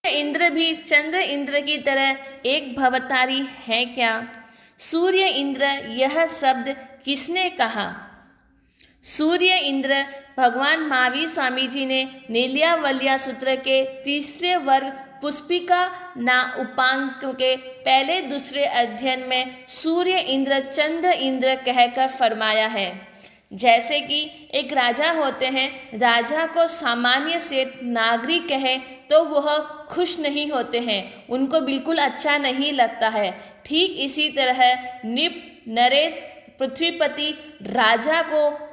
इंद्र भी चंद्र इंद्र की तरह एक भवतारी है क्या? सूर्य इंद्र यह शब्द किसने कहा? सूर्य इंद्र भगवान महावीर स्वामी जी ने नील्यावल्या सूत्र के तीसरे वर्ग पुष्पिका ना उपांक के पहले दूसरे अध्ययन में सूर्य इंद्र चंद्र इंद्र कहकर फरमाया है। जैसे कि एक राजा होते हैं, राजा को सामान्य सेठ नागरिक कहे तो वह खुश नहीं होते हैं, उनको बिल्कुल अच्छा नहीं लगता है। ठीक इसी तरह निप नरेश पृथ्वीपति राजा को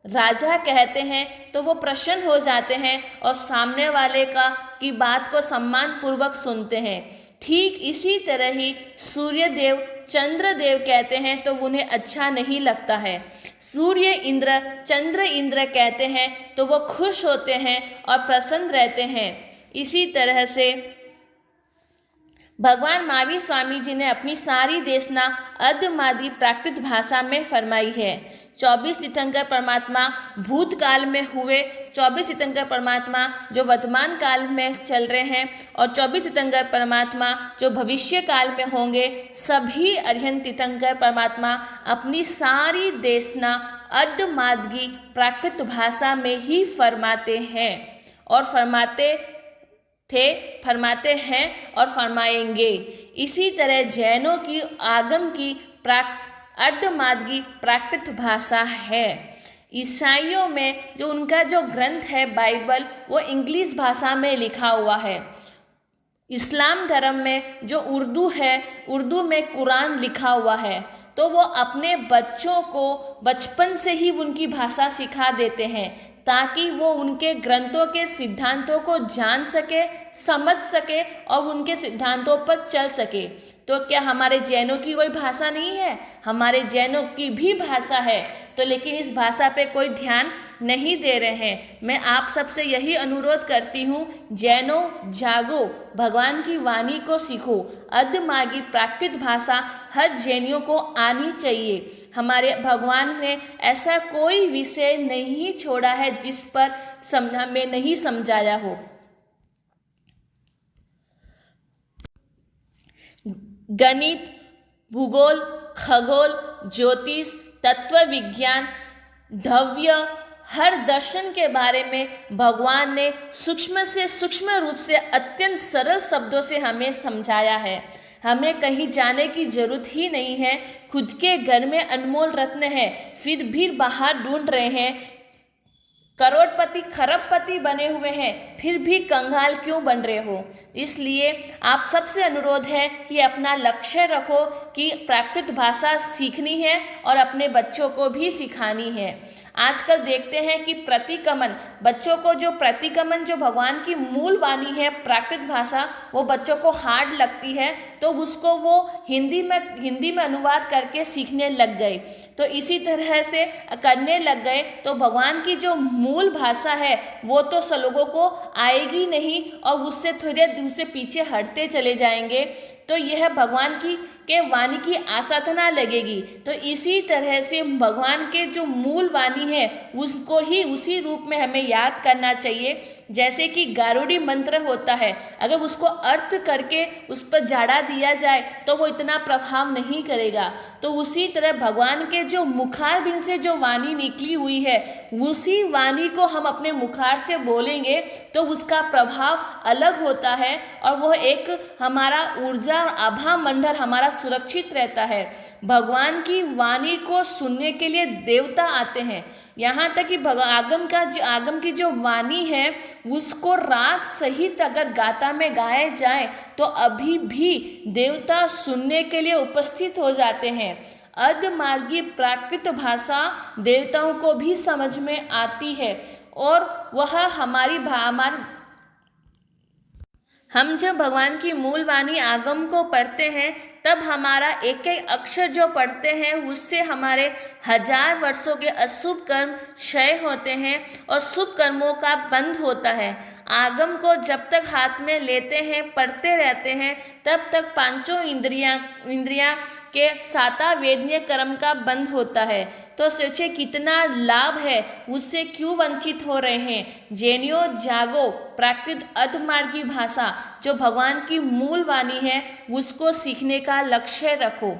राजा कहते हैं तो वो प्रसन्न हो जाते हैं और सामने वाले की बात को सम्मान पूर्वक सुनते हैं। ठीक इसी तरह ही सूर्यदेव चंद्रदेव कहते हैं तो उन्हें अच्छा नहीं लगता है। सूर्य इंद्र चंद्र इंद्र कहते हैं तो वो खुश होते हैं और प्रसन्न रहते हैं। इसी तरह से भगवान महावीर स्वामी जी ने अपनी सारी देशना अधमादी प्राकृत भाषा में फरमाई है। 24 तीर्थंकर परमात्मा भूतकाल में हुए, 24 तीर्थंकर परमात्मा जो वर्तमान काल में चल रहे हैं और 24 तीर्थंकर परमात्मा जो भविष्य काल में होंगे, सभी अरिहंत तीर्थंकर परमात्मा अपनी सारी देशना अधमादगी प्राकृत भाषा में ही फरमाते हैं और फरमाते हैं और फरमाएंगे। इसी तरह जैनों की आगम की अर्धमादगी प्राकृत भाषा है। ईसाइयों में जो उनका जो ग्रंथ है बाइबल, वो इंग्लिश भाषा में लिखा हुआ है। इस्लाम धर्म में जो उर्दू है, उर्दू में कुरान लिखा हुआ है, तो वो अपने बच्चों को बचपन से ही उनकी भाषा सिखा देते हैं ताकि वो उनके ग्रंथों के सिद्धांतों को जान सके, समझ सके और उनके सिद्धांतों पर चल सके। तो क्या हमारे जैनों की कोई भाषा नहीं है? हमारे जैनों की भी भाषा है, तो लेकिन इस भाषा पे कोई ध्यान नहीं दे रहे हैं। मैं आप सबसे यही अनुरोध करती हूँ, जैनों जागो, भगवान की वाणी को सीखो। अधमार्गी प्राकृत भाषा हर जैनियों को आनी चाहिए। हमारे भगवान ने ऐसा कोई विषय नहीं छोड़ा है जिस पर हमें नहीं समझाया हो। गणित, भूगोल, खगोल, ज्योतिष, तत्व विज्ञान, ध्रुव, हर दर्शन के बारे में भगवान ने सूक्ष्म से सूक्ष्म रूप से अत्यंत सरल शब्दों से हमें समझाया है। हमें कहीं जाने की जरूरत ही नहीं है। खुद के घर में अनमोल रत्न है, फिर भी बाहर ढूंढ रहे हैं। करोड़पति खरबपति बने हुए हैं, फिर भी कंगाल क्यों बन रहे हो? इसलिए आप सबसे अनुरोध है कि अपना लक्ष्य रखो कि प्राकृत भाषा सीखनी है और अपने बच्चों को भी सिखानी है। आजकल देखते हैं कि प्रतिक्रमण, बच्चों को जो प्रतिक्रमण जो भगवान की मूल वाणी है प्राकृत भाषा, वो बच्चों को हार्ड लगती है, तो उसको वो हिंदी में अनुवाद करके सीखने लग गए। तो इसी तरह से करने लग गए तो भगवान की जो मूल भाषा है वो तो लोगों को आएगी नहीं और उससे थोड़े दूर से पीछे हटते चले जाएंगे। तो यह भगवान की वाणी की आसाधना लगेगी। तो इसी तरह से भगवान के जो मूल वाणी है उसको ही उसी रूप में हमें याद करना चाहिए। जैसे कि गारुड़ी मंत्र होता है, अगर उसको अर्थ करके उस पर झाड़ा दिया जाए तो वो इतना प्रभाव नहीं करेगा। तो उसी तरह भगवान के जो मुखार बिन से जो वाणी निकली हुई है, उसी वाणी को हम अपने मुखार से बोलेंगे तो उसका प्रभाव अलग होता है और वह एक हमारा ऊर्जा और आभा मंडल हमारा सुरक्षित रहता है। भगवान की वाणी को सुनने के लिए देवता आते हैं। यहाँ तक कि आगम की जो वाणी है उसको राग सहित अगर गाथा में गाए जाए तो अभी भी देवता सुनने के लिए उपस्थित हो जाते हैं। अधमार्गी प्राकृत भाषा देवताओं को भी समझ में आती है और वह हम जब भगवान की मूल वाणी आगम को पढ़ते हैं तब हमारा एक एक अक्षर जो पढ़ते हैं उससे हमारे 1000 वर्षों के अशुभ कर्म क्षय होते हैं और शुभ कर्मों का बंध होता है। आगम को जब तक हाथ में लेते हैं, पढ़ते रहते हैं, तब तक पांचों इंद्रियां के सातावेदनीय कर्म का बंद होता है। तो सोचे कितना लाभ है, उससे क्यों वंचित हो रहे हैं। जैनियों जागो, प्राकृत अधमार्गी भाषा जो भगवान की मूल वाणी है उसको सीखने का लक्ष्य रखो।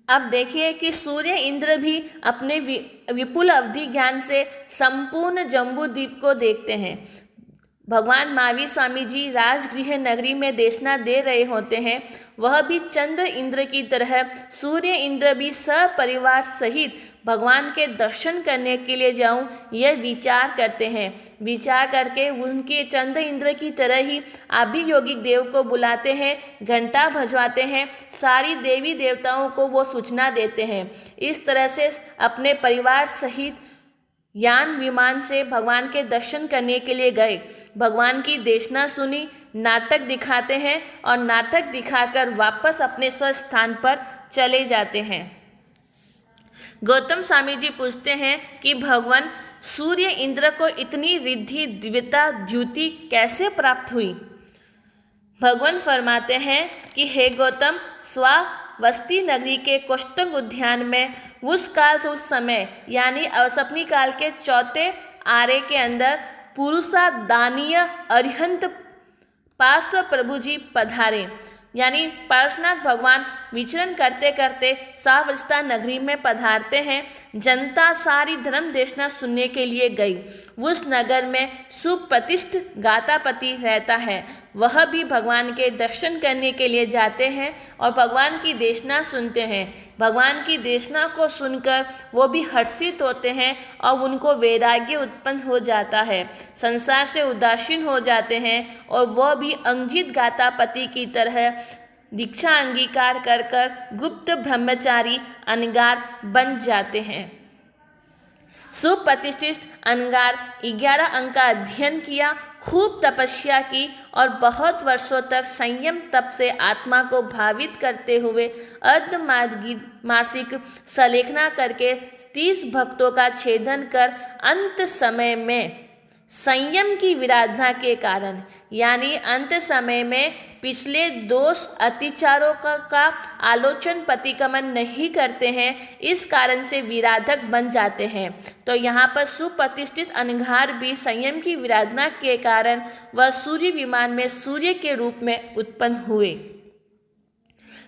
अब देखिए कि सूर्य इंद्र भी अपने विपुल अवधि ज्ञान से संपूर्ण जम्बू द्वीप को देखते हैं। भगवान महावीर स्वामी जी राजगृह नगरी में देशना दे रहे होते हैं, वह भी चंद्र इंद्र की तरह सूर्य इंद्र भी सपरिवार सहित भगवान के दर्शन करने के लिए जाऊं यह विचार करते हैं। विचार करके उनके चंद्र इंद्र की तरह ही अभियोगिक देव को बुलाते हैं, घंटा भजवाते हैं, सारी देवी देवताओं को वो सूचना देते हैं। इस तरह से अपने परिवार सहित यान विमान से भगवान के दर्शन करने के लिए गए। भगवान की देशना सुनी, नाटक दिखाते हैं और नाटक दिखाकर वापस अपने स्वस्थान पर चले जाते हैं। गौतम स्वामी जी पूछते हैं कि भगवान सूर्य इंद्र को इतनी रिद्धि दिव्यता द्युति कैसे प्राप्त हुई। भगवान फरमाते हैं कि हे गौतम, स्वावस्ती नगरी के कोष्टक उद्यान में उस काल से उस समय यानी अवसपनी काल के चौथे आरे के अंदर पुरुषा दानीय अरिहंत पार्श्व प्रभु जी पधारे। यानी पार्श्वनाथ भगवान विचरण करते करते स्वावस्था नगरी में पधारते हैं। जनता सारी धर्म देशना सुनने के लिए गई। उस नगर में सुप्रतिष्ठ गातापति रहता है, वह भी भगवान के दर्शन करने के लिए जाते हैं और भगवान की देशना सुनते हैं। भगवान की देशना को सुनकर वो भी हर्षित होते हैं और उनको वैराग्य उत्पन्न हो जाता है, संसार से उदासीन हो जाते हैं और वह भी अंजित गातापति की तरह दीक्षा अंगीकार कर कर गुप्त ब्रह्मचारी अनगार बन जाते हैं। सुप्रतिष्ठित अनगार 11 अंक का अध्ययन किया, खूब तपस्या की और बहुत वर्षों तक संयम तप से आत्मा को भावित करते हुए अर्धमासिक सलेखना करके 30 भक्तों का छेदन कर अंत समय में संयम की विराधना के कारण यानी अंत समय में पिछले दोष अतिचारों का आलोचन प्रतिक्रमण नहीं करते हैं, इस कारण से विराधक बन जाते हैं। तो यहाँ पर सुप्रतिष्ठित अनघार भी संयम की विराधना के कारण वह सूर्य विमान में सूर्य के रूप में उत्पन्न हुए।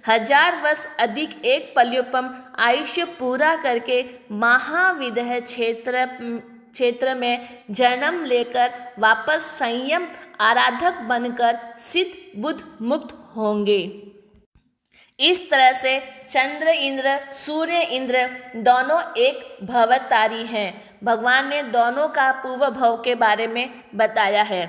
1000 वर्ष अधिक एक पल्योपम आयुष्य पूरा करके महाविदह क्षेत्र में जन्म लेकर वापस संयम आराधक बनकर सिद्ध बुद्ध मुक्त होंगे। इस तरह से चंद्र इंद्र सूर्य इंद्र दोनों एक भवतारी हैं। भगवान ने दोनों का पूर्व भव के बारे में बताया है।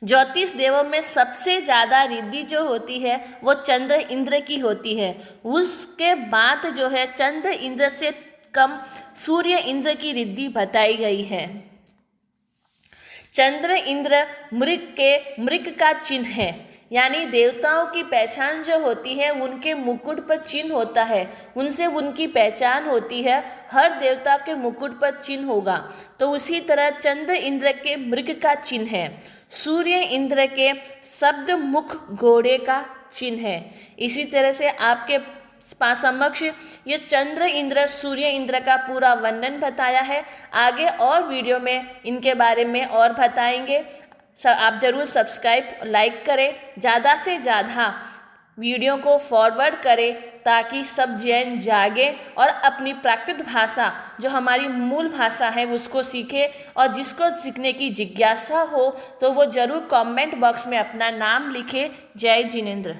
ज्योतिष देवों में सबसे ज़्यादा रिद्धि जो होती है वो चंद्र इंद्र की होती है। उसके बाद जो है चंद्र इंद्र से कम सूर्य इंद्र की रिद्धि बताई गई है। चंद्र इंद्र मृग का चिन्ह है, यानी देवताओं की पहचान जो होती है उनके मुकुट पर चिन्ह होता है, उनसे उनकी पहचान होती है। हर देवता के मुकुट पर चिन्ह होगा, तो उसी तरह चंद्र इंद्र के मृग का चिन्ह है, सूर्य इंद्र के शब्द मुख घोड़े का चिन्ह है। इसी तरह से आपके समक्ष ये चंद्र इंद्र सूर्य इंद्र का पूरा वर्णन बताया है। आगे और वीडियो में इनके बारे में और बताएंगे। आप ज़रूर सब्सक्राइब लाइक करें, ज़्यादा से ज़्यादा वीडियो को फॉरवर्ड करें ताकि सब जैन जागे और अपनी प्राकृत भाषा जो हमारी मूल भाषा है उसको सीखे। और जिसको सीखने की जिज्ञासा हो तो वो ज़रूर कमेंट बॉक्स में अपना नाम लिखे। जय जिनेंद्र।